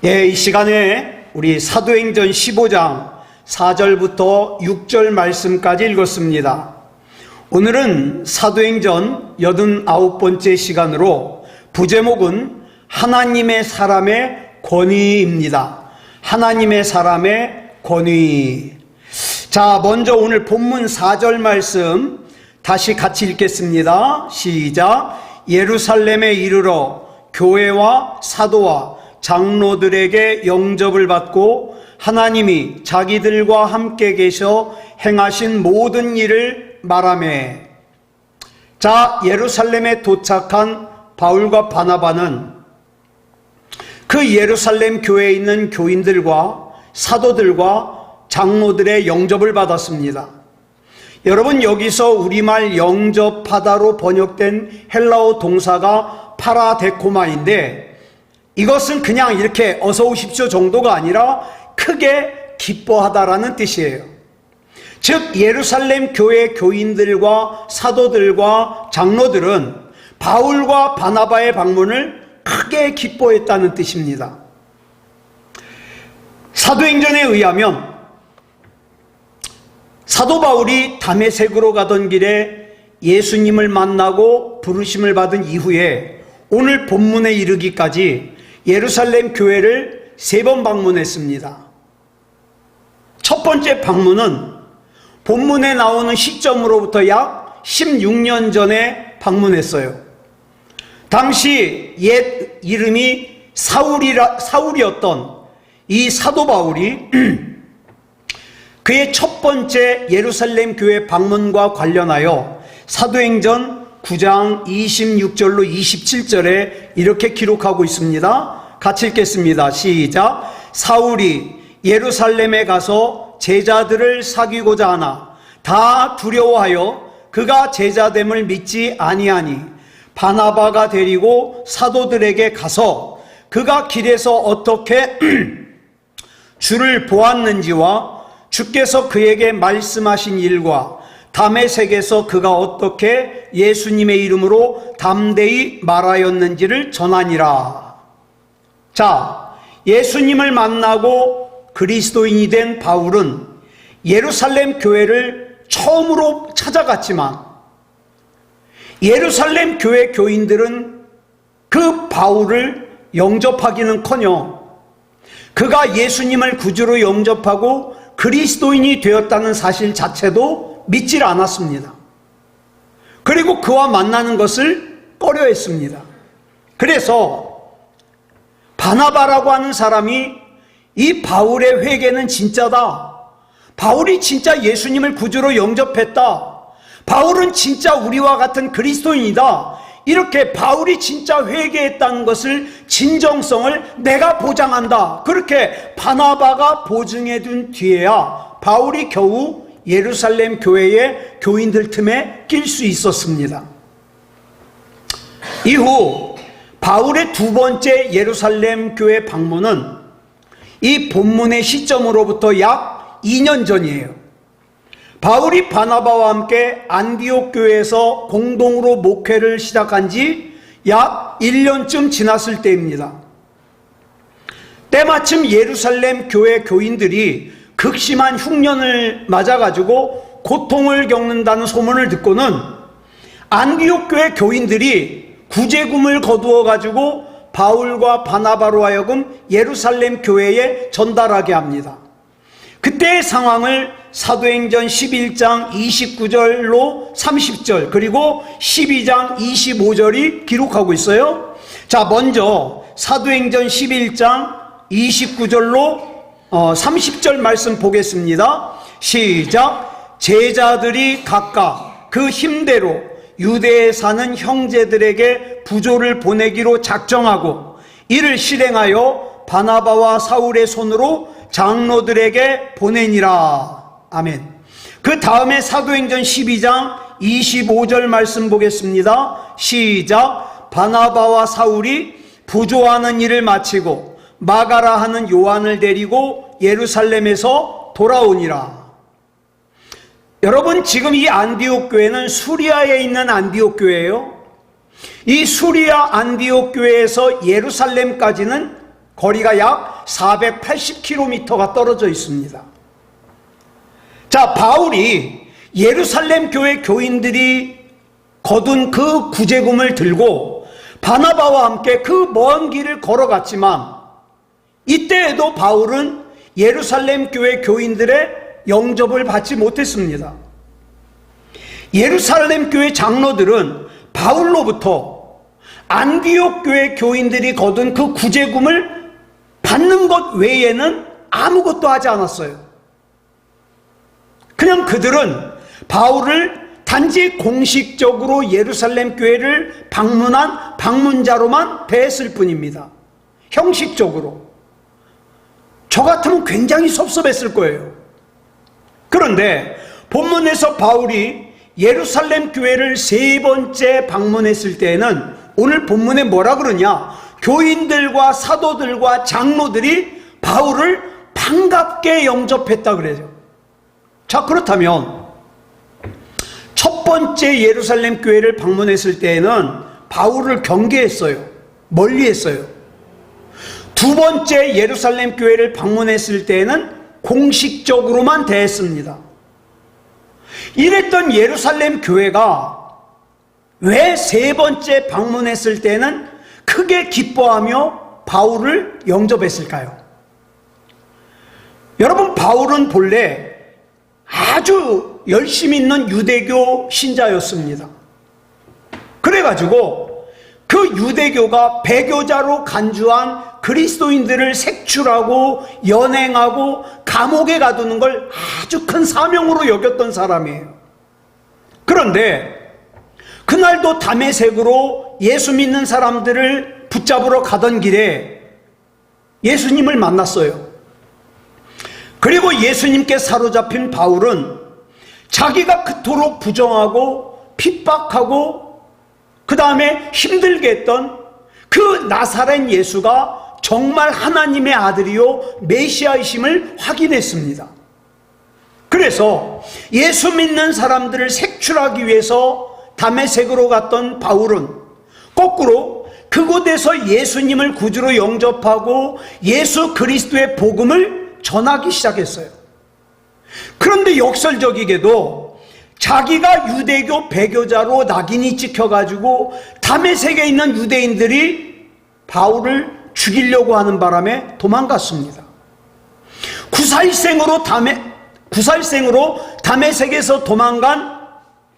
이 시간에 우리 사도행전 15장 4절부터 6절 말씀까지 읽었습니다. 오늘은 사도행전 89번째 시간으로 부제목은 하나님의 사람의 권위입니다. 하나님의 사람의 권위. 자, 먼저 오늘 본문 4절 말씀 다시 같이 읽겠습니다. 시작. 예루살렘에 이르러 교회와 사도와 장로들에게 영접을 받고 하나님이 자기들과 함께 계셔 행하신 모든 일을 말하매. 자, 예루살렘에 도착한 바울과 바나바는 그 예루살렘 교회에 있는 교인들과 사도들과 장로들의 영접을 받았습니다. 여러분, 여기서 우리말 영접하다로 번역된 헬라어 동사가 파라데코마인데, 이것은 그냥 이렇게 어서 오십시오 정도가 아니라 크게 기뻐하다라는 뜻이에요. 즉, 예루살렘 교회 교인들과 사도들과 장로들은 바울과 바나바의 방문을 크게 기뻐했다는 뜻입니다. 사도행전에 의하면 사도 바울이 다메섹으로 가던 길에 예수님을 만나고 부르심을 받은 이후에 오늘 본문에 이르기까지 예루살렘 교회를 3번 방문했습니다. 첫 번째 방문은 본문에 나오는 시점으로부터 약 16년 전에 방문했어요. 당시 옛 이름이 사울이었던 이 사도 바울이 그의 첫 번째 예루살렘 교회 방문과 관련하여 사도행전 9장 26절로 27절에 이렇게 기록하고 있습니다. 같이 읽겠습니다. 시작. 사울이 예루살렘에 가서 제자들을 사귀고자 하나 다 두려워하여 그가 제자됨을 믿지 아니하니 바나바가 데리고 사도들에게 가서 그가 길에서 어떻게 주를 보았는지와 주께서 그에게 말씀하신 일과 다메섹에서 그가 어떻게 예수님의 이름으로 담대히 말하였는지를 전하니라. 자, 예수님을 만나고 그리스도인이 된 바울은 예루살렘 교회를 처음으로 찾아갔지만 예루살렘 교회 교인들은 그 바울을 영접하기는커녕 그가 예수님을 구주로 영접하고 그리스도인이 되었다는 사실 자체도 믿질 않았습니다. 그리고 그와 만나는 것을 꺼려했습니다. 그래서 바나바라고 하는 사람이 이 바울의 회개는 진짜다, 바울이 진짜 예수님을 구주로 영접했다, 바울은 진짜 우리와 같은 그리스도인이다, 이렇게 바울이 진짜 회개했다는 것을, 진정성을 내가 보장한다, 그렇게 바나바가 보증해 둔 뒤에야 바울이 겨우 예루살렘 교회의 교인들 틈에 낄 수 있었습니다. 이후 바울의 두 번째 예루살렘 교회 방문은 이 본문의 시점으로부터 약 2년 전이에요. 바울이 바나바와 함께 안디옥 교회에서 공동으로 목회를 시작한 지 약 1년쯤 지났을 때입니다. 때마침 예루살렘 교회 교인들이 극심한 흉년을 맞아가지고 고통을 겪는다는 소문을 듣고는 안디옥 교회 교인들이 구제금을 거두어가지고 바울과 바나바로 하여금 예루살렘 교회에 전달하게 합니다. 그때의 상황을 사도행전 11장 29절로 30절 그리고 12장 25절이 기록하고 있어요. 자, 먼저 사도행전 11장 29절로 30절 말씀 보겠습니다. 시작. 제자들이 각각 그 힘대로 유대에 사는 형제들에게 부조를 보내기로 작정하고 이를 실행하여 바나바와 사울의 손으로 장로들에게 보내니라. 아멘. 그 다음에 사도행전 12장 25절 말씀 보겠습니다. 시작. 바나바와 사울이 부조하는 일을 마치고 마가라 하는 요한을 데리고 예루살렘에서 돌아오니라. 여러분, 지금 이 안디옥 교회는 수리아에 있는 안디옥 교회예요. 이 수리아 안디옥 교회에서 예루살렘까지는 거리가 약 480km가 떨어져 있습니다. 자, 바울이 예루살렘 교회 교인들이 거둔 그 구제금을 들고 바나바와 함께 그 먼 길을 걸어갔지만, 이때에도 바울은 예루살렘 교회 교인들의 영접을 받지 못했습니다. 예루살렘 교회 장로들은 바울로부터 안디옥 교회 교인들이 거둔 그 구제금을 받는 것 외에는 아무것도 하지 않았어요. 그냥 그들은 바울을 단지 공식적으로 예루살렘 교회를 방문한 방문자로만 대했을 뿐입니다. 형식적으로. 저 같으면 굉장히 섭섭했을 거예요. 그런데 본문에서 바울이 예루살렘 교회를 3번째 방문했을 때에는 오늘 본문에 뭐라 그러냐? 교인들과 사도들과 장로들이 바울을 반갑게 영접했다 그래요. 자, 그렇다면 첫 번째 예루살렘 교회를 방문했을 때에는 바울을 경계했어요. 멀리했어요. 두 번째 예루살렘 교회를 방문했을 때에는 공식적으로만 대했습니다. 이랬던 예루살렘 교회가 왜 3번째 방문했을 때는 크게 기뻐하며 바울을 영접했을까요? 여러분, 바울은 본래 아주 열심히 있는 유대교 신자였습니다. 그래가지고 그 유대교가 배교자로 간주한 그리스도인들을 색출하고 연행하고 감옥에 가두는 걸 아주 큰 사명으로 여겼던 사람이에요. 그런데 그날도 다메섹으로 예수 믿는 사람들을 붙잡으러 가던 길에 예수님을 만났어요. 그리고 예수님께 사로잡힌 바울은 자기가 그토록 부정하고 핍박하고 그 다음에 힘들게 했던 그 나사렛 예수가 정말 하나님의 아들이요 메시아이심을 확인했습니다. 그래서 예수 믿는 사람들을 색출하기 위해서 다메섹으로 갔던 바울은 거꾸로 그곳에서 예수님을 구주로 영접하고 예수 그리스도의 복음을 전하기 시작했어요. 그런데 역설적이게도 자기가 유대교 배교자로 낙인이 찍혀가지고 다메섹에 있는 유대인들이 바울을 죽이려고 하는 바람에 도망갔습니다. 구살생으로 다메섹에서 도망간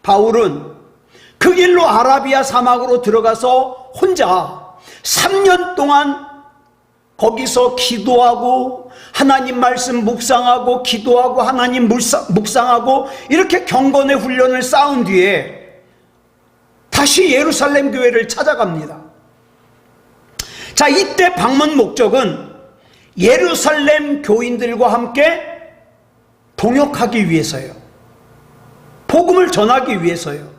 바울은 그 길로 아라비아 사막으로 들어가서 혼자 3년 동안 거기서 기도하고 하나님 말씀 묵상하고 기도하고 하나님 묵상하고 이렇게 경건의 훈련을 쌓은 뒤에 다시 예루살렘 교회를 찾아갑니다. 자, 이때 방문 목적은 예루살렘 교인들과 함께 동역하기 위해서예요. 복음을 전하기 위해서예요.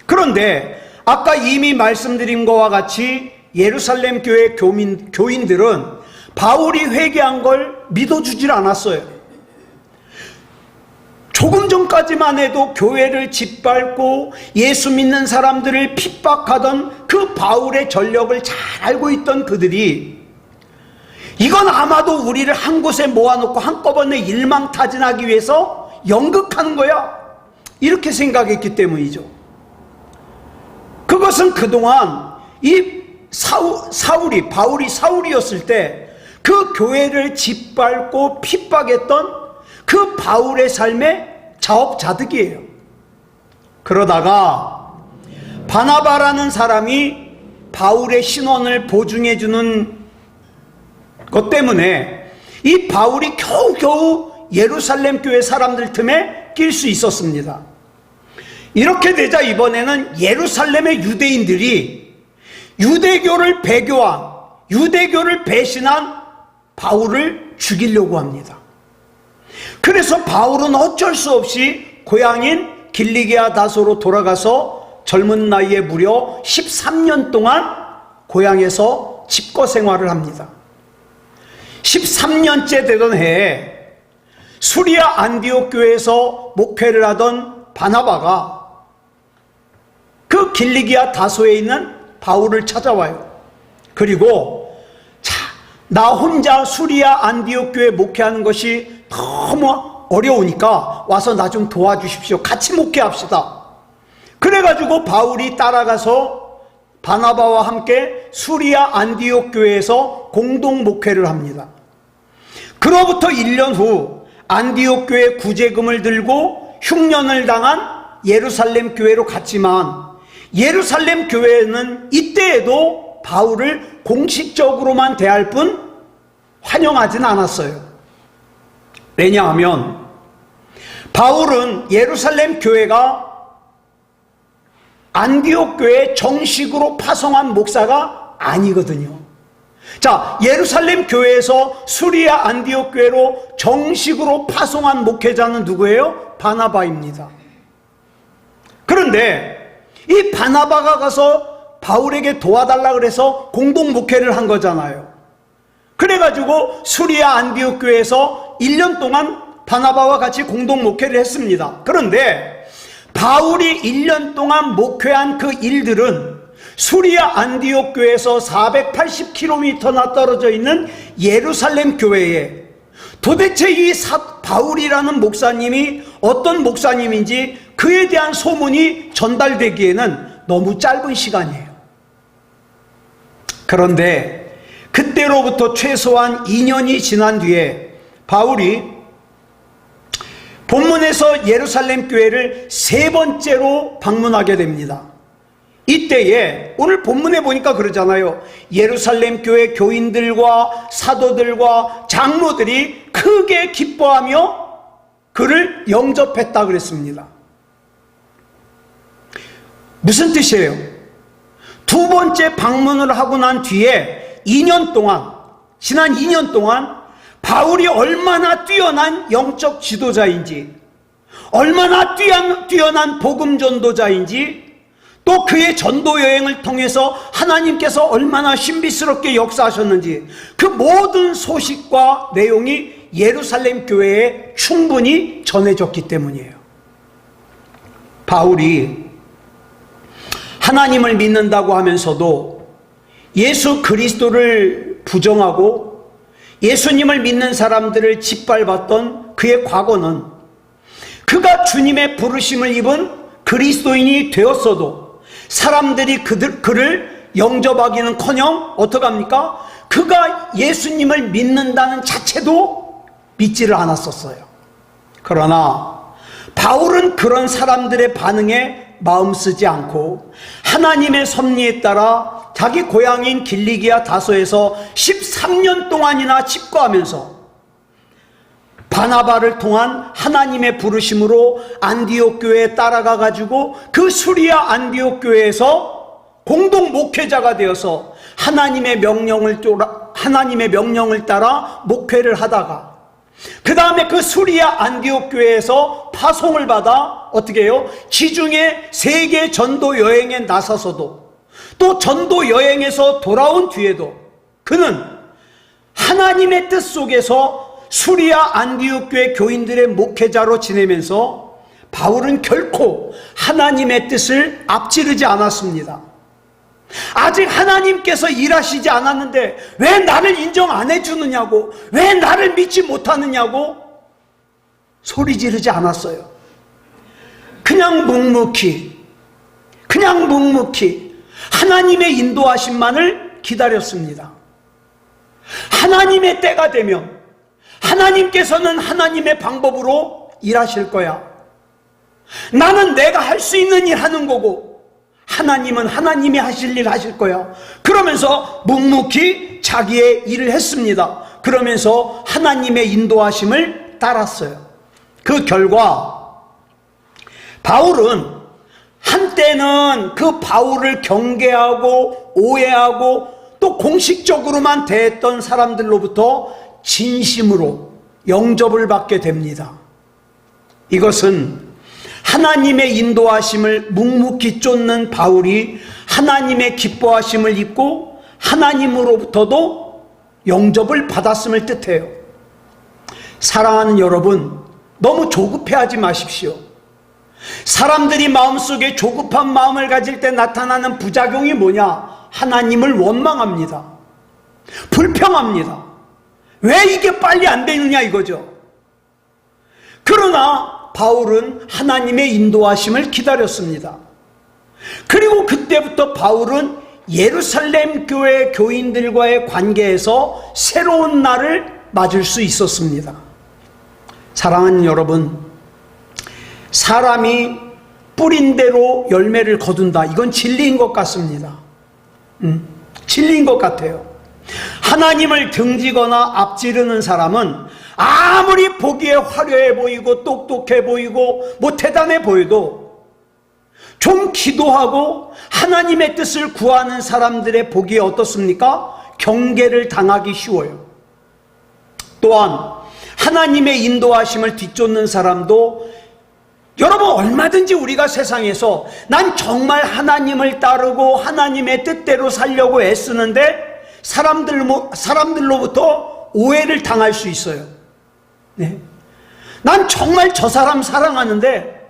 그런데 아까 이미 말씀드린 것과 같이 예루살렘 교회 교인들은 바울이 회개한 걸 믿어주질 않았어요. 조금 전까지만 해도 교회를 짓밟고 예수 믿는 사람들을 핍박하던 그 바울의 전력을 잘 알고 있던 그들이 이건 아마도 우리를 한 곳에 모아놓고 한꺼번에 일망타진하기 위해서 연극하는 거야, 이렇게 생각했기 때문이죠. 그것은 그동안 이 바울이 사울이었을 때 그 교회를 짓밟고 핍박했던 그 바울의 삶의 자업자득이에요. 그러다가 바나바라는 사람이 바울의 신원을 보증해주는 것 때문에 이 바울이 겨우겨우 예루살렘 교회 사람들 틈에 낄 수 있었습니다. 이렇게 되자 이번에는 예루살렘의 유대인들이 유대교를 배교한, 유대교를 배신한 바울을 죽이려고 합니다. 그래서 바울은 어쩔 수 없이 고향인 길리기아 다소로 돌아가서 젊은 나이에 무려 13년 동안 고향에서 집거 생활을 합니다. 13년째 되던 해에 수리아 안디옥 교회에서 목회를 하던 바나바가 그 길리기아 다소에 있는 바울을 찾아와요. 그리고 자, 나 혼자 수리아 안디옥 교회 목회하는 것이 너무 어려우니까 와서 나 좀 도와주십시오. 같이 목회합시다. 그래가지고 바울이 따라가서 바나바와 함께 수리아 안디옥 교회에서 공동 목회를 합니다. 그로부터 1년 후 안디옥 교회 구제금을 들고 흉년을 당한 예루살렘 교회로 갔지만 예루살렘 교회는 이때에도 바울을 공식적으로만 대할 뿐 환영하진 않았어요. 왜냐하면 바울은 예루살렘 교회가 안디옥 교회에 정식으로 파송한 목사가 아니거든요. 자, 예루살렘 교회에서 수리아 안디옥 교회로 정식으로 파송한 목회자는 누구예요? 바나바입니다. 그런데 이 바나바가 가서 바울에게 도와달라 그래서 공동 목회를 한 거잖아요. 그래가지고 수리아 안디옥 교회에서 1년 동안 바나바와 같이 공동 목회를 했습니다. 그런데 바울이 1년 동안 목회한 그 일들은 수리아 안디옥 교회에서 480km나 떨어져 있는 예루살렘 교회에 도대체 이 바울이라는 목사님이 어떤 목사님인지 그에 대한 소문이 전달되기에는 너무 짧은 시간이에요. 그런데 그때로부터 최소한 2년이 지난 뒤에 바울이 본문에서 예루살렘 교회를 3번째로 방문하게 됩니다. 이때에 오늘 본문에 보니까 그러잖아요. 예루살렘 교회 교인들과 사도들과 장로들이 크게 기뻐하며 그를 영접했다 그랬습니다. 무슨 뜻이에요? 2번째 방문을 하고 난 뒤에 2년 동안, 지난 2년 동안 바울이 얼마나 뛰어난 영적 지도자인지, 얼마나 뛰어난 복음 전도자인지, 또 그의 전도 여행을 통해서 하나님께서 얼마나 신비스럽게 역사하셨는지 그 모든 소식과 내용이 예루살렘 교회에 충분히 전해졌기 때문이에요. 바울이 하나님을 믿는다고 하면서도 예수 그리스도를 부정하고 예수님을 믿는 사람들을 짓밟았던 그의 과거는 그가 주님의 부르심을 입은 그리스도인이 되었어도 사람들이 그를 영접하기는커녕 어떡합니까? 그가 예수님을 믿는다는 자체도 믿지를 않았었어요. 그러나 바울은 그런 사람들의 반응에 마음 쓰지 않고 하나님의 섭리에 따라 자기 고향인 길리기아 다소에서 13년 동안이나 집거하면서 바나바를 통한 하나님의 부르심으로 안디옥 교회에 따라가 가지고 그 수리아 안디옥 교회에서 공동 목회자가 되어서 하나님의 명령을 따라 목회를 하다가 그 다음에 그 수리아 안디옥 교회에서 파송을 받아 어떻게 해요? 지중해 세계 전도 여행에 나서서도 또 전도 여행에서 돌아온 뒤에도 그는 하나님의 뜻 속에서 수리아 안디옥 교회 교인들의 목회자로 지내면서 바울은 결코 하나님의 뜻을 앞지르지 않았습니다. 아직 하나님께서 일하시지 않았는데 왜 나를 인정 안 해주느냐고, 왜 나를 믿지 못하느냐고 소리 지르지 않았어요. 그냥 묵묵히 하나님의 인도하심만을 기다렸습니다. 하나님의 때가 되면 하나님께서는 하나님의 방법으로 일하실 거야. 나는 내가 할 수 있는 일 하는 거고 하나님은 하나님이 하실 일 하실 거야. 그러면서 묵묵히 자기의 일을 했습니다. 그러면서 하나님의 인도하심을 따랐어요. 그 결과 바울은 한때는 그 바울을 경계하고 오해하고 또 공식적으로만 대했던 사람들로부터 진심으로 영접을 받게 됩니다. 이것은 하나님의 인도하심을 묵묵히 쫓는 바울이 하나님의 기뻐하심을 입고 하나님으로부터도 영접을 받았음을 뜻해요. 사랑하는 여러분, 너무 조급해하지 마십시오. 사람들이 마음속에 조급한 마음을 가질 때 나타나는 부작용이 뭐냐? 하나님을 원망합니다. 불평합니다. 왜 이게 빨리 안 되느냐 이거죠. 그러나 바울은 하나님의 인도하심을 기다렸습니다. 그리고 그때부터 바울은 예루살렘 교회 교인들과의 관계에서 새로운 날을 맞을 수 있었습니다. 사랑하는 여러분, 사람이 뿌린 대로 열매를 거둔다. 이건 진리인 것 같습니다. 진리인 것 같아요. 하나님을 등지거나 앞지르는 사람은 아무리 보기에 화려해 보이고 똑똑해 보이고 대단해 보여도 좀 기도하고 하나님의 뜻을 구하는 사람들의 보기에 어떻습니까? 경계를 당하기 쉬워요. 또한 하나님의 인도하심을 뒤쫓는 사람도 여러분, 얼마든지 우리가 세상에서 난 정말 하나님을 따르고 하나님의 뜻대로 살려고 애쓰는데 사람들로부터 오해를 당할 수 있어요. 네. 난 정말 저 사람 사랑하는데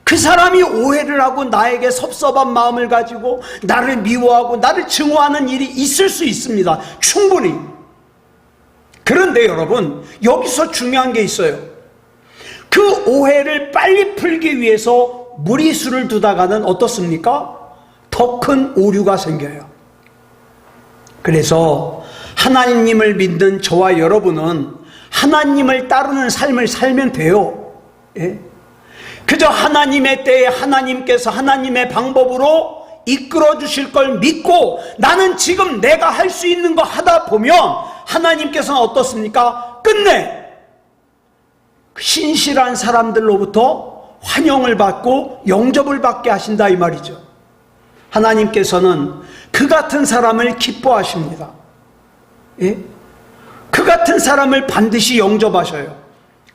그 사람이 오해를 하고 나에게 섭섭한 마음을 가지고 나를 미워하고 나를 증오하는 일이 있을 수 있습니다. 충분히. 그런데 여러분, 여기서 중요한 게 있어요. 그 오해를 빨리 풀기 위해서 무리수를 두다가는 어떻습니까? 더 큰 오류가 생겨요. 그래서 하나님을 믿는 저와 여러분은 하나님을 따르는 삶을 살면 돼요. 예? 그저 하나님의 때에 하나님께서 하나님의 방법으로 이끌어 주실 걸 믿고 나는 지금 내가 할 수 있는 거 하다 보면 하나님께서는 어떻습니까? 끝내 신실한 사람들로부터 환영을 받고 영접을 받게 하신다 이 말이죠. 하나님께서는 그 같은 사람을 기뻐하십니다. 예? 그 같은 사람을 반드시 영접하셔요.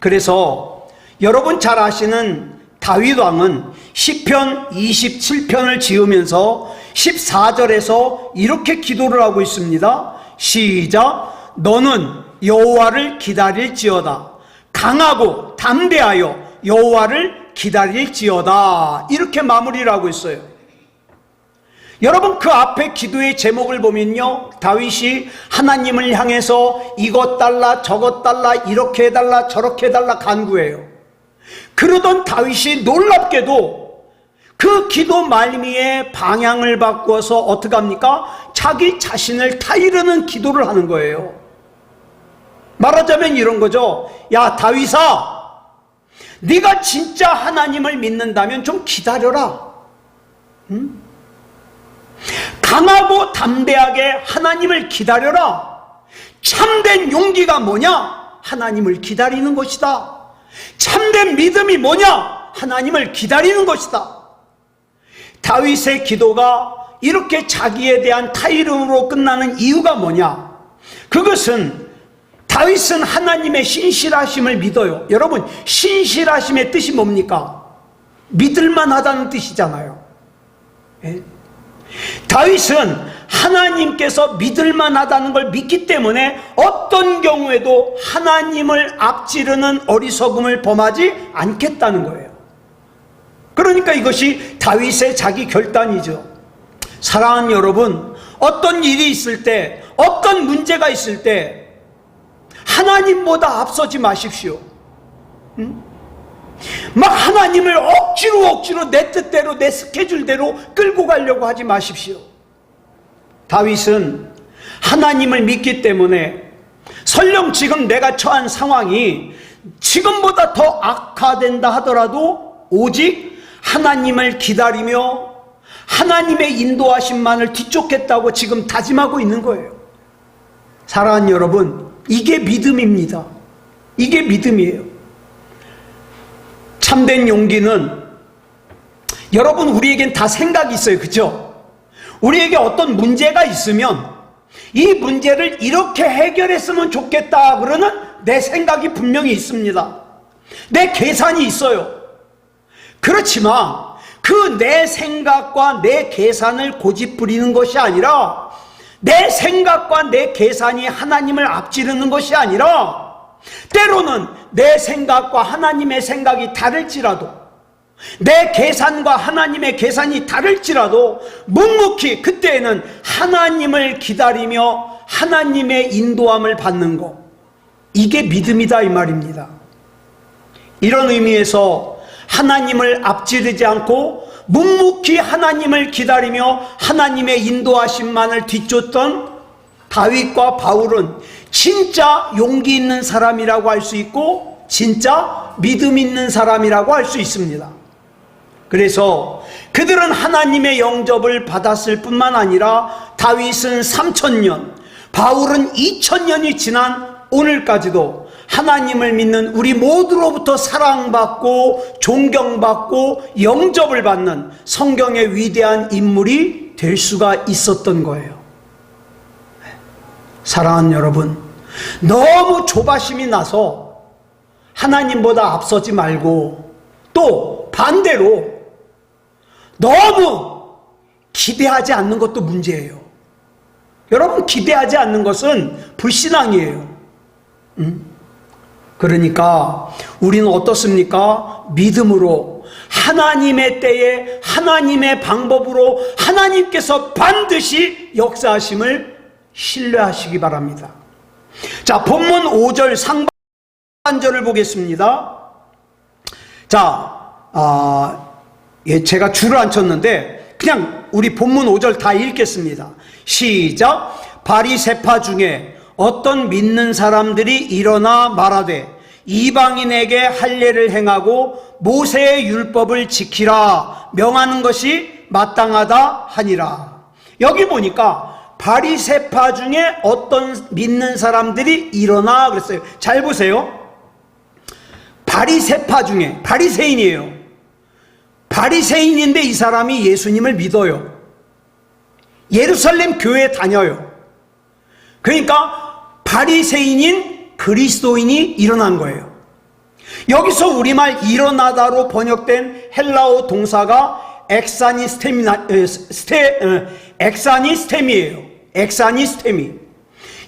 그래서 여러분 잘 아시는 다윗 왕은 시편 27편을 지으면서 14절에서 이렇게 기도를 하고 있습니다. 시작. 너는 여호와를 기다릴지어다. 강하고 담대하여 여호와를 기다릴지어다. 이렇게 마무리를 하고 있어요. 여러분, 그 앞에 기도의 제목을 보면요, 다윗이 하나님을 향해서 이것 달라 저것 달라 이렇게 해달라 저렇게 해달라 간구해요. 그러던 다윗이 놀랍게도 그 기도 말미에 방향을 바꾸어서 어떻게 합니까? 자기 자신을 타이르는 기도를 하는 거예요. 말하자면 이런 거죠. 야 다윗아, 네가 진짜 하나님을 믿는다면 좀 기다려라. 응? 강하고 담대하게 하나님을 기다려라. 참된 용기가 뭐냐? 하나님을 기다리는 것이다. 참된 믿음이 뭐냐? 하나님을 기다리는 것이다. 다윗의 기도가 이렇게 자기에 대한 타이름으로 끝나는 이유가 뭐냐? 그것은 다윗은 하나님의 신실하심을 믿어요. 여러분, 신실하심의 뜻이 뭡니까? 믿을만하다는 뜻이잖아요. 예? 다윗은 하나님께서 믿을만하다는 걸 믿기 때문에 어떤 경우에도 하나님을 앞지르는 어리석음을 범하지 않겠다는 거예요. 그러니까 이것이 다윗의 자기 결단이죠. 사랑하는 여러분, 어떤 일이 있을 때, 어떤 문제가 있을 때 하나님보다 앞서지 마십시오. 막 하나님을 억지로 내 뜻대로 내 스케줄대로 끌고 가려고 하지 마십시오. 다윗은 하나님을 믿기 때문에 설령 지금 내가 처한 상황이 지금보다 더 악화된다 하더라도 오직 하나님을 기다리며 하나님의 인도하심만을 뒤쫓겠다고 지금 다짐하고 있는 거예요. 사랑하는 여러분, 이게 믿음입니다. 이게 믿음이에요. 참된 용기는 여러분, 우리에겐 다 생각이 있어요. 그죠? 우리에게 어떤 문제가 있으면 이 문제를 이렇게 해결했으면 좋겠다 그러는 내 생각이 분명히 있습니다. 내 계산이 있어요. 그렇지만 그 내 생각과 내 계산을 고집부리는 것이 아니라, 내 생각과 내 계산이 하나님을 앞지르는 것이 아니라, 때로는 내 생각과 하나님의 생각이 다를지라도 내 계산과 하나님의 계산이 다를지라도 묵묵히 그때에는 하나님을 기다리며 하나님의 인도함을 받는 것, 이게 믿음이다 이 말입니다. 이런 의미에서 하나님을 앞지르지 않고 묵묵히 하나님을 기다리며 하나님의 인도하심만을 뒤쫓던 다윗과 바울은 진짜 용기 있는 사람이라고 할 수 있고 진짜 믿음 있는 사람이라고 할 수 있습니다. 그래서 그들은 하나님의 영접을 받았을 뿐만 아니라 다윗은 3000년, 바울은 2000년이 지난 오늘까지도 하나님을 믿는 우리 모두로부터 사랑받고 존경받고 영접을 받는 성경의 위대한 인물이 될 수가 있었던 거예요. 사랑하는 여러분, 너무 조바심이 나서 하나님보다 앞서지 말고 또 반대로 너무 기대하지 않는 것도 문제예요. 여러분, 기대하지 않는 것은 불신앙이에요. 그러니까 우리는 어떻습니까? 믿음으로 하나님의 때에 하나님의 방법으로 하나님께서 반드시 역사하심을 신뢰하시기 바랍니다. 자, 본문 5절 상반절을 보겠습니다. 자, 제가 줄을 안 쳤는데 그냥 우리 본문 5절 다 읽겠습니다. 시작. 바리새파 중에 어떤 믿는 사람들이 일어나 말하되 이방인에게 할례를 행하고 모세의 율법을 지키라 명하는 것이 마땅하다 하니라. 여기 보니까 바리새파 중에 어떤 믿는 사람들이 일어나 그랬어요. 잘 보세요. 바리새파 중에, 바리새인이에요. 바리새인인데 이 사람이 예수님을 믿어요. 예루살렘 교회에 다녀요. 그러니까 바리새인인 그리스도인이 일어난 거예요. 여기서 우리말 일어나다로 번역된 헬라어 동사가 엑사니스템이에요. 엑사니스템이.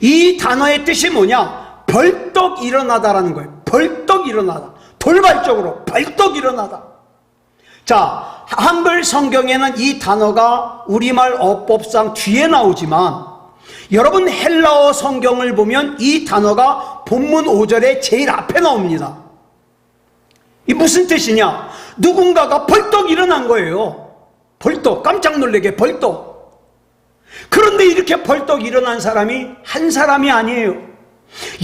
이 단어의 뜻이 뭐냐? 벌떡 일어나다라는 거예요. 벌떡 일어나다. 돌발적으로 벌떡 일어나다. 자, 한글 성경에는 이 단어가 우리말 어법상 뒤에 나오지만 여러분 헬라어 성경을 보면 이 단어가 본문 5절에 제일 앞에 나옵니다. 이 무슨 뜻이냐? 누군가가 벌떡 일어난 거예요. 벌떡, 깜짝 놀라게 벌떡. 그런데 이렇게 벌떡 일어난 사람이 한 사람이 아니에요.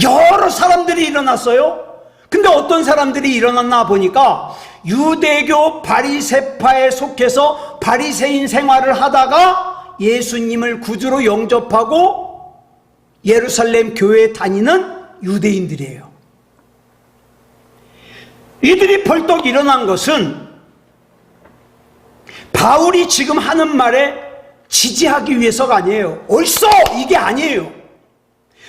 여러 사람들이 일어났어요. 근데 어떤 사람들이 일어났나 보니까 유대교 바리새파에 속해서 바리새인 생활을 하다가 예수님을 구주로 영접하고 예루살렘 교회에 다니는 유대인들이에요. 이들이 벌떡 일어난 것은 바울이 지금 하는 말에 지지하기 위해서가 아니에요. 옳소! 이게 아니에요.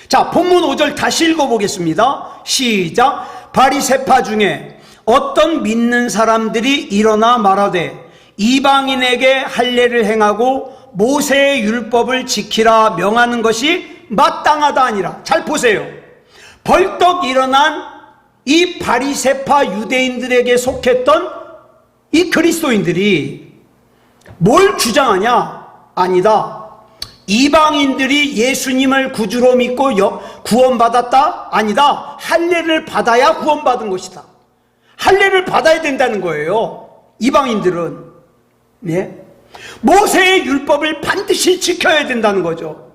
자, 본문 5절 다시 읽어보겠습니다. 시작. 바리새파 중에 어떤 믿는 사람들이 일어나 말하되 이방인에게 할례를 행하고 모세의 율법을 지키라 명하는 것이 마땅하다 아니라. 잘 보세요. 벌떡 일어난 이 바리새파 유대인들에게 속했던 이 그리스도인들이 뭘 주장하냐? 아니다. 이방인들이 예수님을 구주로 믿고 구원받았다? 아니다. 할례를 받아야 구원받은 것이다. 할례를 받아야 된다는 거예요. 이방인들은. 예? 모세의 율법을 반드시 지켜야 된다는 거죠.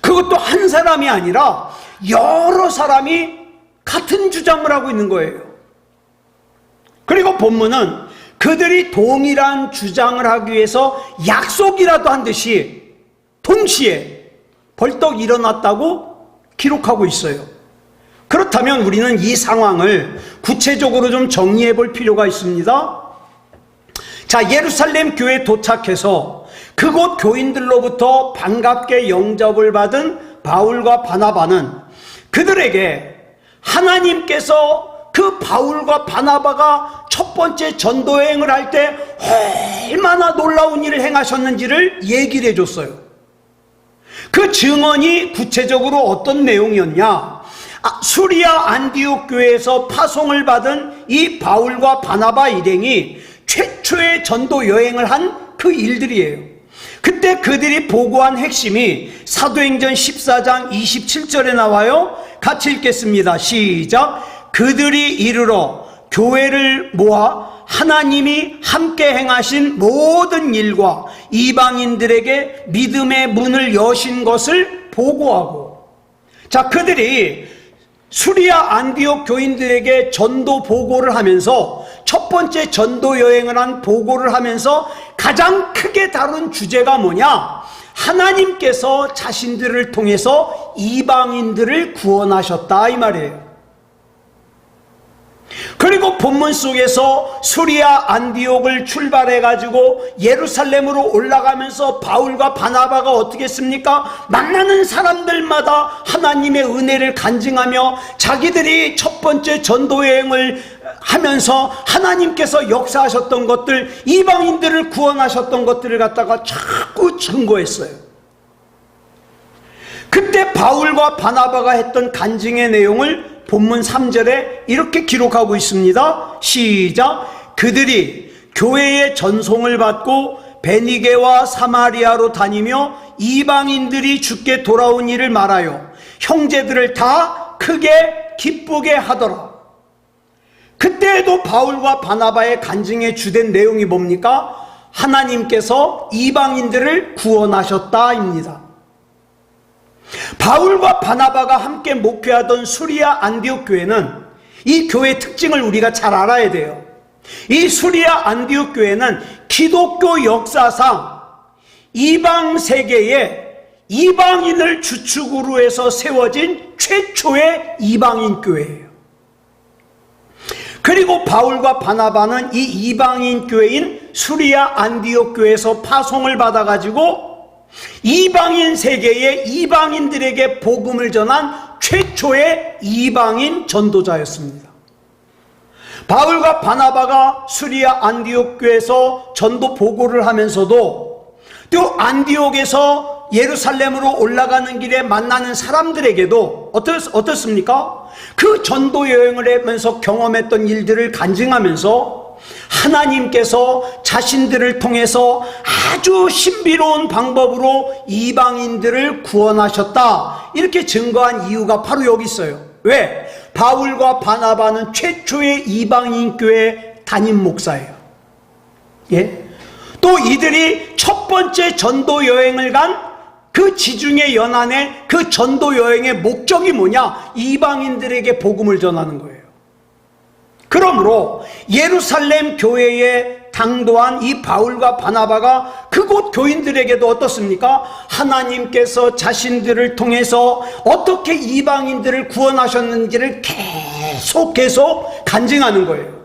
그것도 한 사람이 아니라 여러 사람이 같은 주장을 하고 있는 거예요. 그리고 본문은 그들이 동일한 주장을 하기 위해서 약속이라도 한 듯이 동시에 벌떡 일어났다고 기록하고 있어요. 그렇다면 우리는 이 상황을 구체적으로 좀 정리해 볼 필요가 있습니다. 자, 예루살렘 교회에 도착해서 그곳 교인들로부터 반갑게 영접을 받은 바울과 바나바는 그들에게 하나님께서 그 바울과 바나바가 첫 번째 전도여행을 할 때 얼마나 놀라운 일을 행하셨는지를 얘기를 해줬어요. 그 증언이 구체적으로 어떤 내용이었냐? 수리아 안디옥 교회에서 파송을 받은 이 바울과 바나바 일행이 최초의 전도 여행을 한 그 일들이에요. 그때 그들이 보고한 핵심이 사도행전 14장 27절에 나와요. 같이 읽겠습니다. 시작. 그들이 이르러 교회를 모아 하나님이 함께 행하신 모든 일과 이방인들에게 믿음의 문을 여신 것을 보고하고, 자, 그들이 수리아 안디옥 교인들에게 전도 보고를 하면서, 첫 번째 전도 여행을 한 보고를 하면서 가장 크게 다룬 주제가 뭐냐? 하나님께서 자신들을 통해서 이방인들을 구원하셨다, 이 말이에요. 그리고 본문 속에서 수리아 안디옥을 출발해가지고 예루살렘으로 올라가면서 바울과 바나바가 어떻게 했습니까? 만나는 사람들마다 하나님의 은혜를 간증하며 자기들이 첫 번째 전도여행을 하면서 하나님께서 역사하셨던 것들, 이방인들을 구원하셨던 것들을 갖다가 자꾸 증거했어요. 그때 바울과 바나바가 했던 간증의 내용을 본문 3절에 이렇게 기록하고 있습니다. 시작. 그들이 교회의 전송을 받고 베니게와 사마리아로 다니며 이방인들이 주께 돌아온 일을 말하여 형제들을 다 크게 기쁘게 하더라. 그때에도 바울과 바나바의 간증의 주된 내용이 뭡니까? 하나님께서 이방인들을 구원하셨다입니다. 바울과 바나바가 함께 목회하던 수리아 안디옥 교회는, 이 교회의 특징을 우리가 잘 알아야 돼요. 이 수리아 안디옥 교회는 기독교 역사상 이방 세계에 이방인을 주축으로 해서 세워진 최초의 이방인 교회예요. 그리고 바울과 바나바는 이 이방인 교회인 수리아 안디옥 교회에서 파송을 받아가지고 이방인 세계의 이방인들에게 복음을 전한 최초의 이방인 전도자였습니다. 바울과 바나바가 수리아 안디옥 교회에서 전도 보고를 하면서도 또 안디옥에서 예루살렘으로 올라가는 길에 만나는 사람들에게도 어떻습니까? 그 전도 여행을 하면서 경험했던 일들을 간증하면서 하나님께서 자신들을 통해서 아주 신비로운 방법으로 이방인들을 구원하셨다, 이렇게 증거한 이유가 바로 여기 있어요. 왜? 바울과 바나바는 최초의 이방인 교회 담임 목사예요. 예? 또 이들이 첫 번째 전도 여행을 간 그 지중해 연안의 그 전도 여행의 목적이 뭐냐? 이방인들에게 복음을 전하는 거예요. 그러므로 예루살렘 교회에 당도한 이 바울과 바나바가 그곳 교인들에게도 어떻습니까? 하나님께서 자신들을 통해서 어떻게 이방인들을 구원하셨는지를 계속 간증하는 거예요.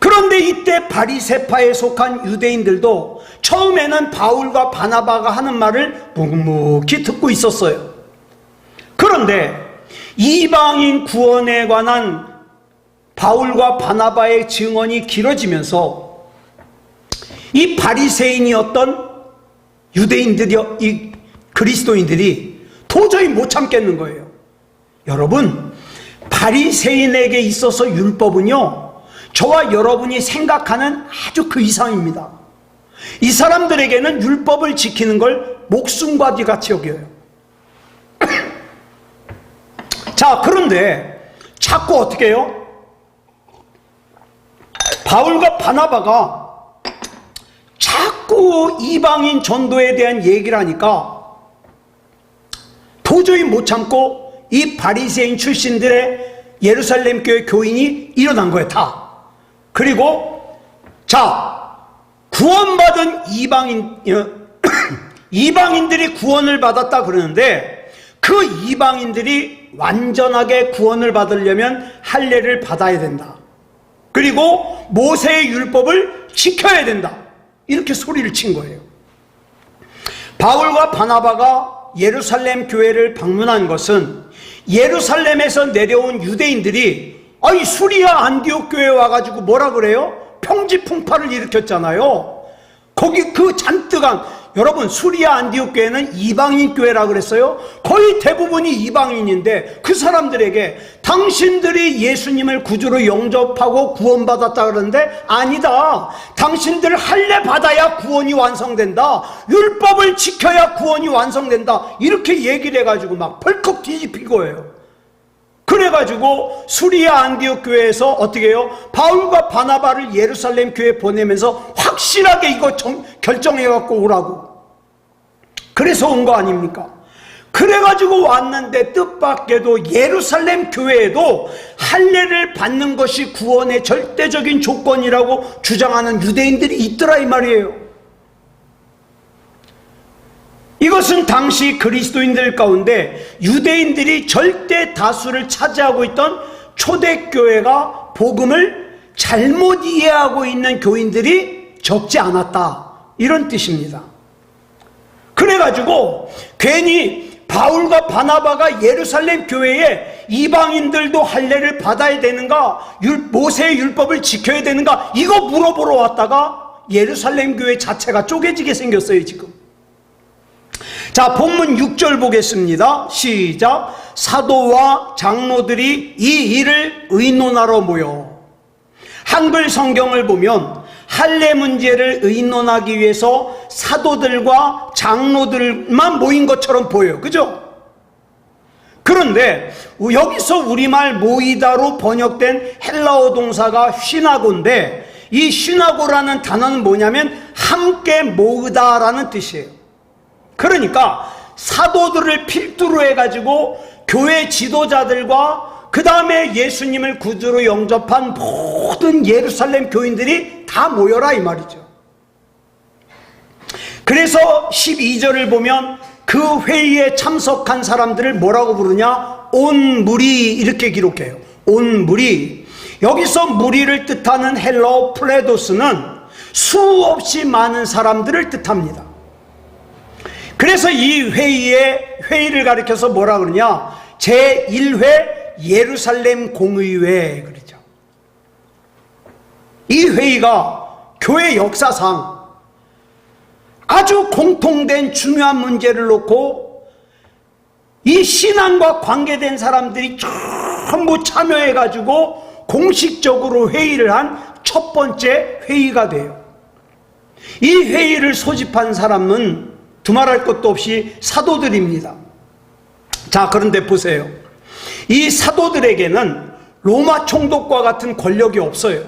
그런데 이때 바리새파에 속한 유대인들도 처음에는 바울과 바나바가 하는 말을 묵묵히 듣고 있었어요. 그런데 이방인 구원에 관한 바울과 바나바의 증언이 길어지면서 이 바리새인이었던 유대인들이, 이 그리스도인들이 도저히 못 참겠는 거예요. 여러분, 바리새인에게 있어서 율법은요, 저와 여러분이 생각하는 아주 그 이상입니다. 이 사람들에게는 율법을 지키는 걸 목숨과 같이 여겨요. 자, 그런데 자꾸 어떻게 해요? 바울과 바나바가 자꾸 이방인 전도에 대한 얘기를 하니까 도저히 못 참고 이 바리새인 출신들의 예루살렘 교회 교인이 일어난 거예요, 다. 그리고 자, 구원받은 이방인들이 구원을 받았다 그러는데, 그 이방인들이 완전하게 구원을 받으려면 할례를 받아야 된다. 그리고 모세의 율법을 지켜야 된다, 이렇게 소리를 친 거예요. 바울과 바나바가 예루살렘 교회를 방문한 것은 예루살렘에서 내려온 유대인들이 이 수리아 안디옥 교회에 와가지고 뭐라 그래요? 평지풍파를 일으켰잖아요. 거기 그 잔뜩한, 여러분, 수리아 안디옥 교회는 이방인 교회라 그랬어요. 거의 대부분이 이방인인데 그 사람들에게 당신들이 예수님을 구주로 영접하고 구원받았다 그러는데, 아니다, 당신들 할례 받아야 구원이 완성된다, 율법을 지켜야 구원이 완성된다, 이렇게 얘기를 해가지고 막 벌컥 뒤집힌 거예요. 그래가지고 수리아 안디옥 교회에서 어떻게 해요? 바울과 바나바를 예루살렘 교회에 보내면서 확실하게 이거 결정해갖고 오라고. 그래서 온 거 아닙니까? 그래가지고 왔는데 뜻밖에도 예루살렘 교회에도 할례를 받는 것이 구원의 절대적인 조건이라고 주장하는 유대인들이 있더라 이 말이에요. 이것은 당시 그리스도인들 가운데 유대인들이 절대 다수를 차지하고 있던 초대교회가 복음을 잘못 이해하고 있는 교인들이 적지 않았다, 이런 뜻입니다. 그래가지고 괜히 바울과 바나바가 예루살렘 교회에 이방인들도 할례를 받아야 되는가, 모세의 율법을 지켜야 되는가, 이거 물어보러 왔다가 예루살렘 교회 자체가 쪼개지게 생겼어요 지금. 자, 본문 6절 보겠습니다. 시작. 사도와 장로들이 이 일을 의논하러 모여. 한글 성경을 보면 할례 문제를 의논하기 위해서 사도들과 장로들만 모인 것처럼 보여요. 그죠? 그런데 여기서 우리말 모이다로 번역된 헬라어 동사가 휘나고인데, 이 휘나고라는 단어는 뭐냐면 함께 모으다라는 뜻이에요. 그러니까 사도들을 필두로 해가지고 교회 지도자들과 그 다음에 예수님을 구주로 영접한 모든 예루살렘 교인들이 다 모여라 이 말이죠. 그래서 12절을 보면 그 회의에 참석한 사람들을 뭐라고 부르냐? 온 무리, 이렇게 기록해요. 온 무리. 여기서 무리를 뜻하는 헬라어 플레도스는 수없이 많은 사람들을 뜻합니다. 그래서 이 회의를 가리켜서 뭐라 그러냐? 제1회 예루살렘 공의회 그러죠. 이 회의가 교회 역사상 아주 공통된 중요한 문제를 놓고 이 신앙과 관계된 사람들이 전부 참여해가지고 공식적으로 회의를 한 첫 번째 회의가 돼요. 이 회의를 소집한 사람은 두말할 것도 없이 사도들입니다. 자, 그런데 보세요. 이 사도들에게는 로마 총독과 같은 권력이 없어요.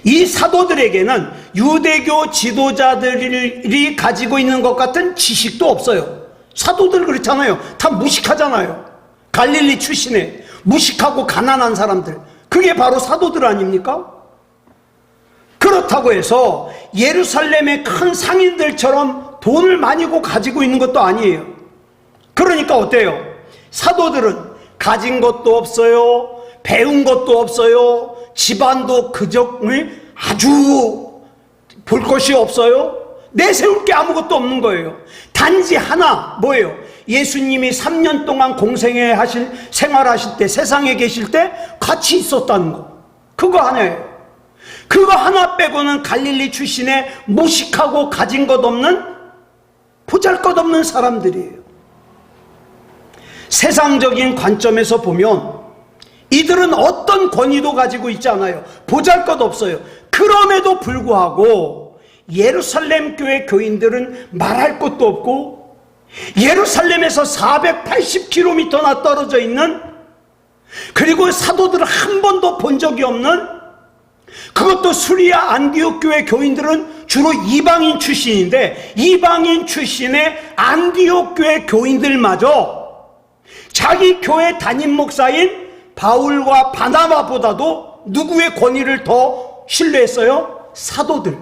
이 사도들에게는 유대교 지도자들이 가지고 있는 것 같은 지식도 없어요. 사도들 그렇잖아요. 다 무식하잖아요. 갈릴리 출신의 무식하고 가난한 사람들, 그게 바로 사도들 아닙니까? 그렇다고 해서 예루살렘의 큰 상인들처럼 돈을 많이 가지고 있는 것도 아니에요. 그러니까 어때요? 사도들은 가진 것도 없어요, 배운 것도 없어요, 집안도 아주 볼 것이 없어요, 내세울 게 아무것도 없는 거예요. 단지 하나, 뭐예요? 예수님이 3년 동안 생활하실 때, 세상에 계실 때 같이 있었다는 거, 그거 하나예요. 그거 하나 빼고는 갈릴리 출신의 무식하고 가진 것 없는, 보잘것없는 사람들이에요. 세상적인 관점에서 보면 이들은 어떤 권위도 가지고 있지 않아요. 보잘것없어요. 그럼에도 불구하고 예루살렘 교회 교인들은 말할 것도 없고, 예루살렘에서 480km나 떨어져 있는, 그리고 사도들을 한 번도 본 적이 없는, 그것도 수리아 안디옥 교회 교인들은 주로 이방인 출신인데, 이방인 출신의 안디옥 교회 교인들마저 자기 교회 담임 목사인 바울과 바나바보다도 누구의 권위를 더 신뢰했어요? 사도들.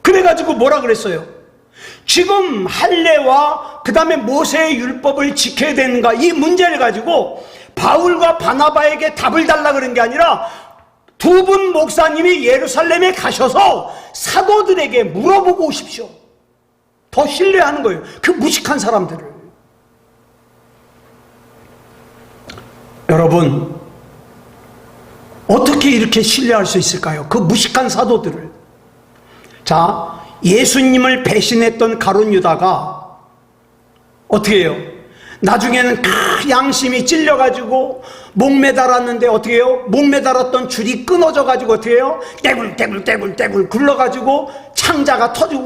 그래가지고 뭐라 그랬어요? 지금 할례와 그 다음에 모세의 율법을 지켜야 되는가, 이 문제를 가지고 바울과 바나바에게 답을 달라 그런 게 아니라 두 분 목사님이 예루살렘에 가셔서 사도들에게 물어보고 오십시오. 더 신뢰하는 거예요. 그 무식한 사람들을. 여러분, 어떻게 이렇게 신뢰할 수 있을까요? 그 무식한 사도들을. 자, 예수님을 배신했던 가룟 유다가 어떻게 해요? 나중에는 양심이 찔려가지고 목 매달았는데 어떻게 해요? 목 매달았던 줄이 끊어져가지고 어떻게 해요? 떼굴 굴러가지고 창자가 터지고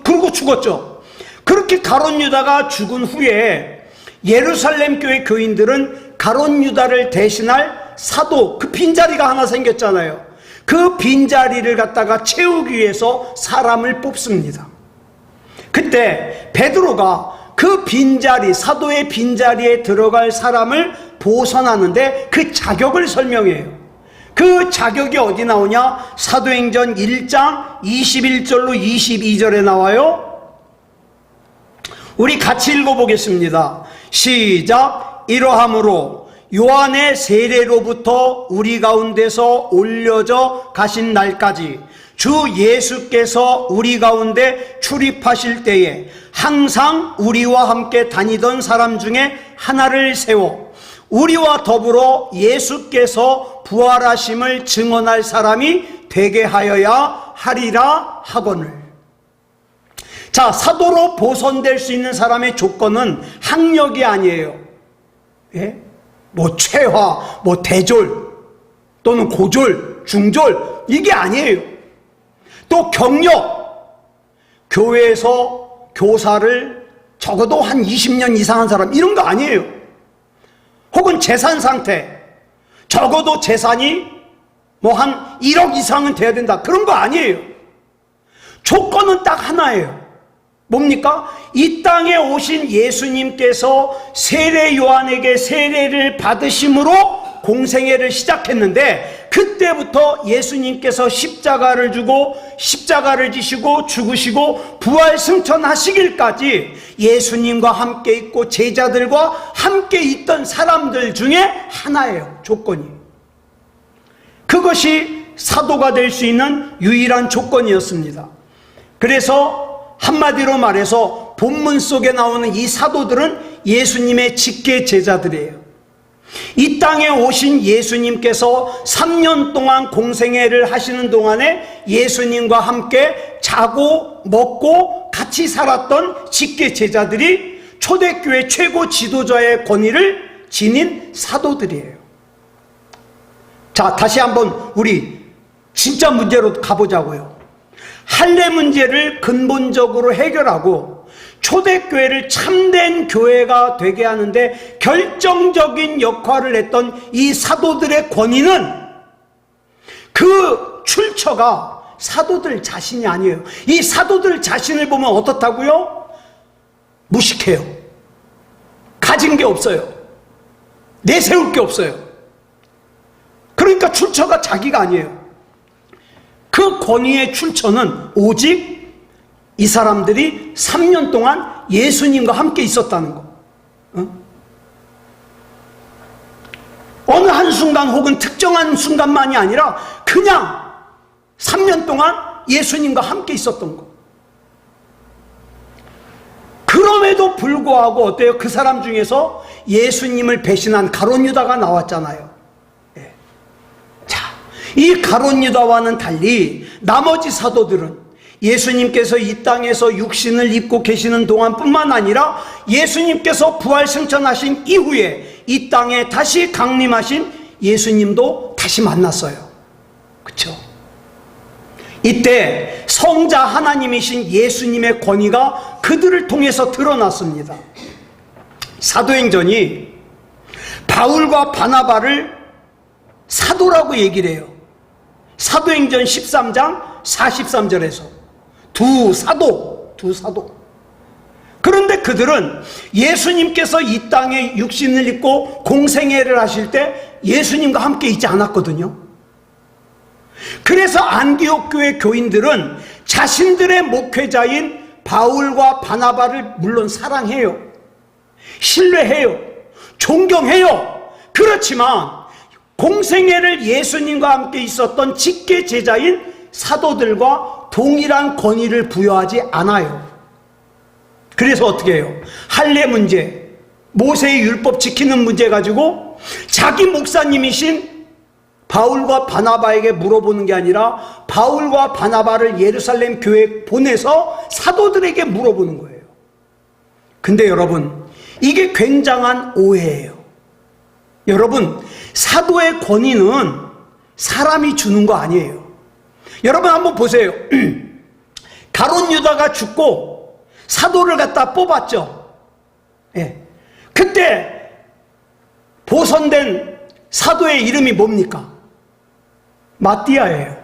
그러고 죽었죠. 그렇게 가룟 유다가 죽은 후에 예루살렘 교회 교인들은 가룟 유다를 대신할 사도, 그 빈자리가 하나 생겼잖아요. 그 빈자리를 갖다가 채우기 위해서 사람을 뽑습니다. 그때 베드로가 그 빈자리, 사도의 빈자리에 들어갈 사람을 보선하는데 그 자격을 설명해요. 그 자격이 어디 나오냐? 사도행전 1장 21절로 22절에 나와요. 우리 같이 읽어보겠습니다. 시작. 이러함으로 요한의 세례로부터 우리 가운데서 올려져 가신 날까지 주 예수께서 우리 가운데 출입하실 때에 항상 우리와 함께 다니던 사람 중에 하나를 세워 우리와 더불어 예수께서 부활하심을 증언할 사람이 되게 하여야 하리라 하거늘. 자, 사도로 보선될 수 있는 사람의 조건은 학력이 아니에요. 예? 뭐 최화, 뭐 대졸 또는 고졸, 중졸, 이게 아니에요. 또 경력, 교회에서 교사를 적어도 한 20년 이상 한 사람, 이런 거 아니에요. 혹은 재산 상태, 적어도 재산이 뭐 한 1억 이상은 돼야 된다, 그런 거 아니에요. 조건은 딱 하나예요. 뭡니까? 이 땅에 오신 예수님께서 세례 요한에게 세례를 받으심으로 공생애를 시작했는데, 그때부터 예수님께서 십자가를 주고 십자가를 지시고 죽으시고 부활 승천하시길까지 예수님과 함께 있고 제자들과 함께 있던 사람들 중에 하나예요. 조건이. 그것이 사도가 될 수 있는 유일한 조건이었습니다. 그래서 한마디로 말해서 본문 속에 나오는 이 사도들은 예수님의 직계 제자들이에요. 이 땅에 오신 예수님께서 3년 동안 공생애를 하시는 동안에 예수님과 함께 자고 먹고 같이 살았던 직계 제자들이 초대교회 최고 지도자의 권위를 지닌 사도들이에요. 자, 다시 한번 우리 진짜 문제로 가보자고요. 할례 문제를 근본적으로 해결하고 초대교회를 참된 교회가 되게 하는데 결정적인 역할을 했던 이 사도들의 권위는 그 출처가 사도들 자신이 아니에요. 이 사도들 자신을 보면 어떻다고요? 무식해요. 가진 게 없어요. 내세울 게 없어요. 그러니까 출처가 자기가 아니에요. 그 권위의 출처는 오직 이 사람들이 3년 동안 예수님과 함께 있었다는 거. 어느 한순간 혹은 특정한 순간만이 아니라 그냥 3년 동안 예수님과 함께 있었던 거. 그럼에도 불구하고 어때요? 그 사람 중에서 예수님을 배신한 가룟 유다가 나왔잖아요. 예. 자, 이 가룟 유다와는 달리 나머지 사도들은 예수님께서 이 땅에서 육신을 입고 계시는 동안뿐만 아니라 예수님께서 부활 승천하신 이후에 이 땅에 다시 강림하신 예수님도 다시 만났어요. 그렇죠? 이때 성자 하나님이신 예수님의 권위가 그들을 통해서 드러났습니다. 사도행전이 바울과 바나바를 사도라고 얘기를 해요. 사도행전 13장 43절에서 두 사도. 그런데 그들은 예수님께서 이 땅에 육신을 입고 공생애를 하실 때 예수님과 함께 있지 않았거든요. 그래서 안디옥 교회 교인들은 자신들의 목회자인 바울과 바나바를 물론 사랑해요. 신뢰해요. 존경해요. 그렇지만 공생애를 예수님과 함께 있었던 직계 제자인 사도들과 동일한 권위를 부여하지 않아요. 그래서 어떻게 해요? 할례 문제, 모세의 율법 지키는 문제 가지고 자기 목사님이신 바울과 바나바에게 물어보는 게 아니라 바울과 바나바를 예루살렘 교회에 보내서 사도들에게 물어보는 거예요. 근데 여러분, 이게 굉장한 오해예요. 여러분, 사도의 권위는 사람이 주는 거 아니에요. 여러분 한번 보세요. 가룟 유다가 죽고 사도를 갖다 뽑았죠. 예. 그때 보선된 사도의 이름이 뭡니까? 마띠아예요.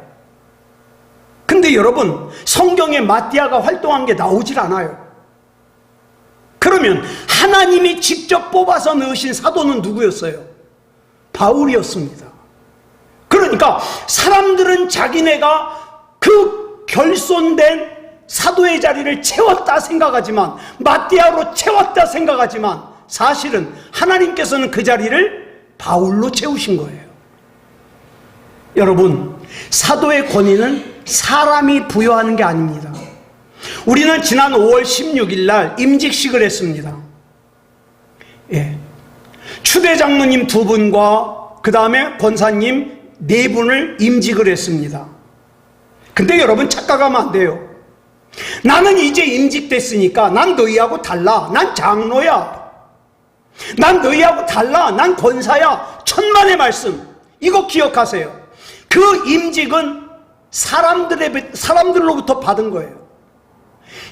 근데 여러분, 성경에 마띠아가 활동한 게 나오질 않아요. 그러면 하나님이 직접 뽑아서 넣으신 사도는 누구였어요? 바울이었습니다. 그러니까 사람들은 자기네가 그 결손된 사도의 자리를 채웠다 생각하지만, 마띠아로 채웠다 생각하지만, 사실은 하나님께서는 그 자리를 바울로 채우신 거예요. 여러분, 사도의 권위는 사람이 부여하는 게 아닙니다. 우리는 지난 5월 16일 날 임직식을 했습니다. 예. 추대장로님 2분과 그 다음에 권사님 4분을 임직을 했습니다. 근데 여러분 착각하면 안 돼요. 나는 이제 임직됐으니까 난 너희하고 달라. 난 장로야. 난 너희하고 달라. 난 권사야. 천만의 말씀. 이거 기억하세요. 그 임직은 사람들로부터 받은 거예요.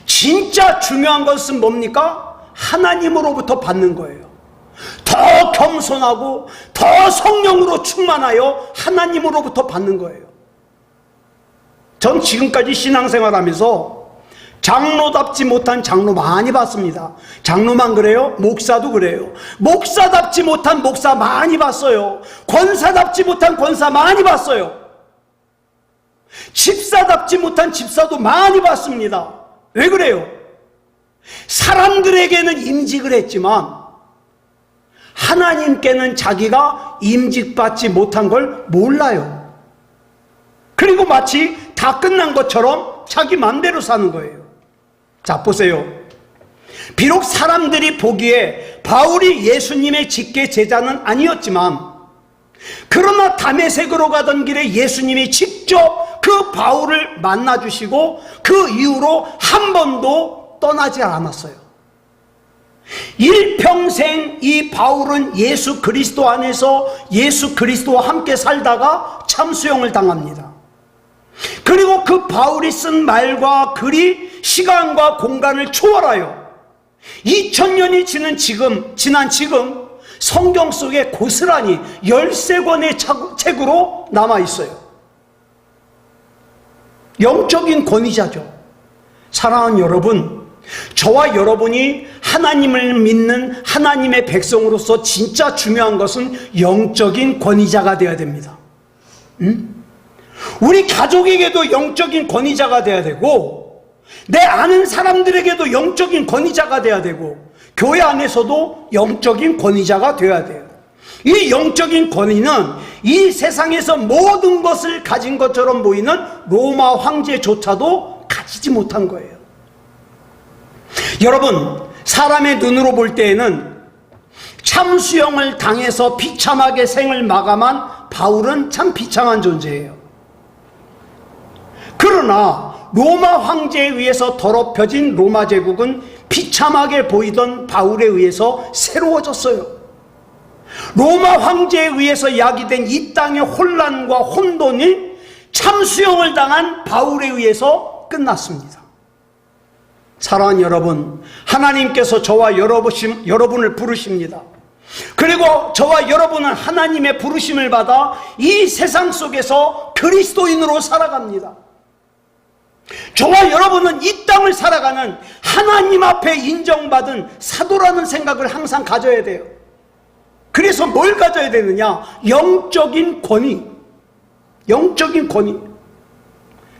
진짜 중요한 것은 뭡니까? 하나님으로부터 받는 거예요. 더 겸손하고 더 성령으로 충만하여 하나님으로부터 받는 거예요. 전 지금까지 신앙생활하면서 장로답지 못한 장로 많이 봤습니다. 장로만 그래요? 목사도 그래요. 목사답지 못한 목사 많이 봤어요. 권사답지 못한 권사 많이 봤어요. 집사답지 못한 집사도 많이 봤습니다. 왜 그래요? 사람들에게는 임직을 했지만 하나님께는 자기가 임직받지 못한 걸 몰라요. 그리고 마치 다 끝난 것처럼 자기 맘대로 사는 거예요. 자, 보세요. 비록 사람들이 보기에 바울이 예수님의 직계 제자는 아니었지만, 그러나 다메섹으로 가던 길에 예수님이 직접 그 바울을 만나주시고 그 이후로 한 번도 떠나지 않았어요. 일평생 이 바울은 예수 그리스도 안에서 예수 그리스도와 함께 살다가 참수형을 당합니다. 그리고 그 바울이 쓴 말과 글이 시간과 공간을 초월하여 2000년이 지난 지금 성경 속에 고스란히 13권의 책으로 남아있어요. 영적인 권위자죠. 사랑하는 여러분, 저와 여러분이 하나님을 믿는 하나님의 백성으로서 진짜 중요한 것은 영적인 권위자가 되어야 됩니다. 우리 가족에게도 영적인 권위자가 되어야 되고, 내 아는 사람들에게도 영적인 권위자가 되어야 되고, 교회 안에서도 영적인 권위자가 되어야 돼요. 이 영적인 권위는 이 세상에서 모든 것을 가진 것처럼 보이는 로마 황제조차도 가지지 못한 거예요. 여러분, 사람의 눈으로 볼 때에는 참수형을 당해서 비참하게 생을 마감한 바울은 참 비참한 존재예요. 그러나 로마 황제에 의해서 더럽혀진 로마 제국은 비참하게 보이던 바울에 의해서 새로워졌어요. 로마 황제에 의해서 야기된 이 땅의 혼란과 혼돈이 참수형을 당한 바울에 의해서 끝났습니다. 사랑하는 여러분, 하나님께서 저와 여러분을 부르십니다. 그리고 저와 여러분은 하나님의 부르심을 받아 이 세상 속에서 그리스도인으로 살아갑니다. 저와 여러분은 이 땅을 살아가는 하나님 앞에 인정받은 사도라는 생각을 항상 가져야 돼요. 그래서 뭘 가져야 되느냐? 영적인 권위. 영적인 권위.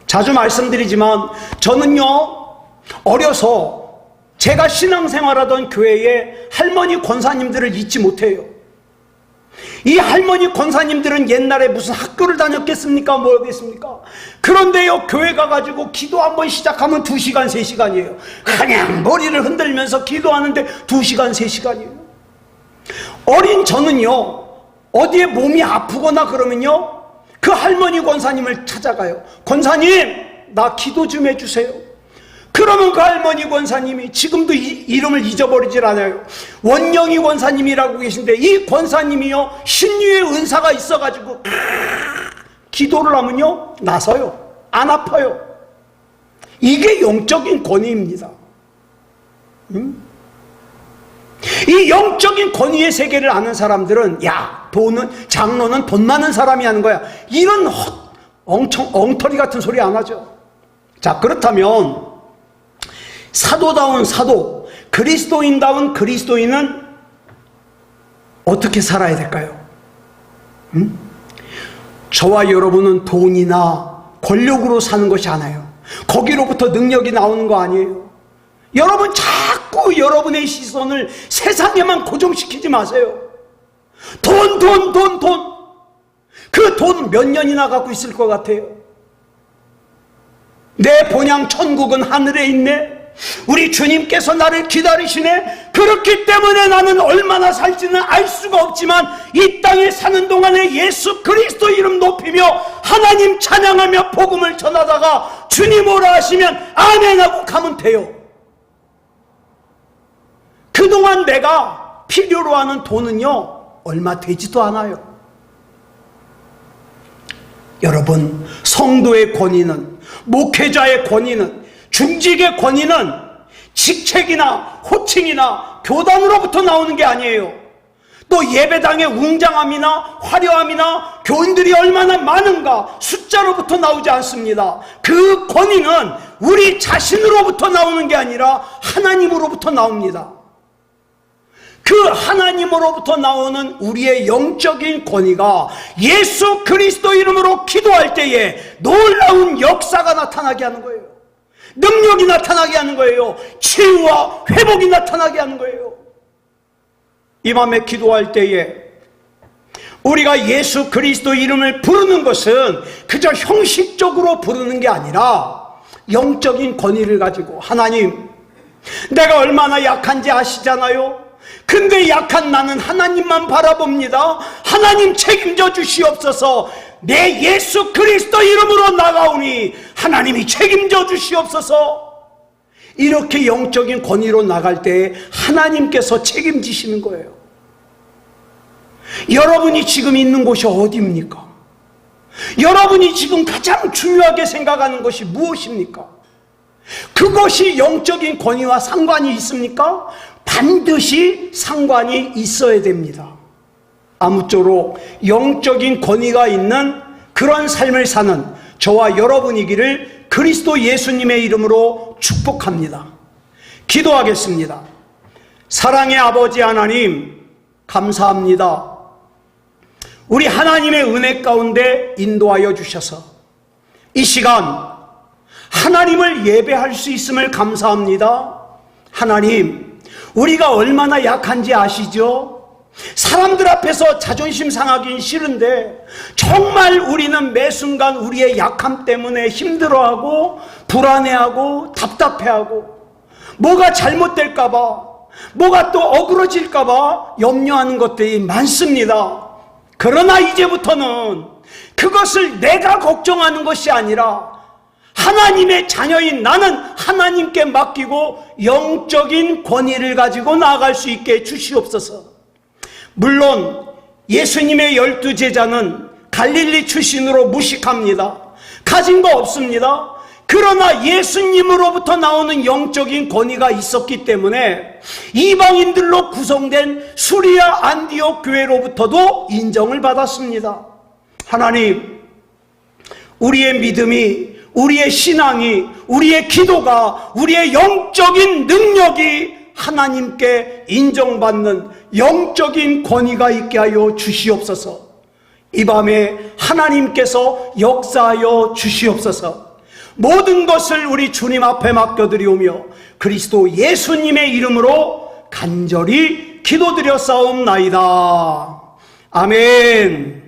자주 말씀드리지만 저는요, 어려서 제가 신앙생활하던 교회에 할머니 권사님들을 잊지 못해요. 이 할머니 권사님들은 옛날에 무슨 학교를 다녔겠습니까? 뭐겠습니까? 그런데요, 교회 가가지고 기도 한번 시작하면 2시간, 3시간이에요. 그냥 머리를 흔들면서 기도하는데 2시간, 3시간이에요. 어린 저는요, 어디에 몸이 아프거나 그러면요, 그 할머니 권사님을 찾아가요. 권사님, 나 기도 좀 해주세요. 그러면 그 할머니 권사님이 지금도 이름을 잊어버리질 않아요. 원영희 권사님이라고 계신데, 이 권사님이요, 신유의 은사가 있어가지고 기도를 하면요 나서요. 안 아파요. 이게 영적인 권위입니다. 이 영적인 권위의 세계를 아는 사람들은, 야, 장로는 돈 많은 사람이 하는 거야, 이런 엉터리 같은 소리 안 하죠. 자, 그렇다면 사도다운 사도, 그리스도인다운 그리스도인은 어떻게 살아야 될까요? 저와 여러분은 돈이나 권력으로 사는 것이 아니에요. 거기로부터 능력이 나오는 거 아니에요. 여러분, 자꾸 여러분의 시선을 세상에만 고정시키지 마세요. 돈. 그 돈 몇 년이나 갖고 있을 것 같아요? 내 본향 천국은 하늘에 있네. 우리 주님께서 나를 기다리시네. 그렇기 때문에 나는 얼마나 살지는 알 수가 없지만 이 땅에 사는 동안에 예수 그리스도 이름 높이며 하나님 찬양하며 복음을 전하다가 주님 오라 하시면 아멘 하고 가면 돼요. 그동안 내가 필요로 하는 돈은요 얼마 되지도 않아요. 여러분, 성도의 권위는, 목회자의 권위는, 중직의 권위는 직책이나 호칭이나 교단으로부터 나오는 게 아니에요. 또 예배당의 웅장함이나 화려함이나 교인들이 얼마나 많은가 숫자로부터 나오지 않습니다. 그 권위는 우리 자신으로부터 나오는 게 아니라 하나님으로부터 나옵니다. 그 하나님으로부터 나오는 우리의 영적인 권위가 예수 그리스도 이름으로 기도할 때에 놀라운 역사가 나타나게 하는 거예요. 능력이 나타나게 하는 거예요. 치유와 회복이 나타나게 하는 거예요. 이 밤에 기도할 때에 우리가 예수 그리스도 이름을 부르는 것은 그저 형식적으로 부르는 게 아니라 영적인 권위를 가지고, 하나님, 내가 얼마나 약한지 아시잖아요. 근데 약한 나는 하나님만 바라봅니다. 하나님 책임져 주시옵소서. 내 예수 그리스도 이름으로 나가오니 하나님이 책임져 주시옵소서. 이렇게 영적인 권위로 나갈 때 하나님께서 책임지시는 거예요. 여러분이 지금 있는 곳이 어디입니까? 여러분이 지금 가장 중요하게 생각하는 것이 무엇입니까? 그것이 영적인 권위와 상관이 있습니까? 반드시 상관이 있어야 됩니다. 아무쪼록 영적인 권위가 있는 그런 삶을 사는 저와 여러분이기를 그리스도 예수님의 이름으로 축복합니다. 기도하겠습니다. 사랑의 아버지 하나님, 감사합니다. 우리 하나님의 은혜 가운데 인도하여 주셔서 이 시간 하나님을 예배할 수 있음을 감사합니다. 하나님, 우리가 얼마나 약한지 아시죠? 사람들 앞에서 자존심 상하긴 싫은데 정말 우리는 매 순간 우리의 약함 때문에 힘들어하고 불안해하고 답답해하고 뭐가 잘못될까봐, 뭐가 또 어그러질까봐 염려하는 것들이 많습니다. 그러나 이제부터는 그것을 내가 걱정하는 것이 아니라 하나님의 자녀인 나는 하나님께 맡기고 영적인 권위를 가지고 나아갈 수 있게 주시옵소서. 물론 예수님의 12제자는 갈릴리 출신으로 무식합니다. 가진 거 없습니다. 그러나 예수님으로부터 나오는 영적인 권위가 있었기 때문에 이방인들로 구성된 수리아 안디옥 교회로부터도 인정을 받았습니다. 하나님, 우리의 믿음이, 우리의 신앙이, 우리의 기도가, 우리의 영적인 능력이 하나님께 인정받는 영적인 권위가 있게 하여 주시옵소서. 이 밤에 하나님께서 역사하여 주시옵소서. 모든 것을 우리 주님 앞에 맡겨드리오며 그리스도 예수님의 이름으로 간절히 기도드렸사옵나이다. 아멘.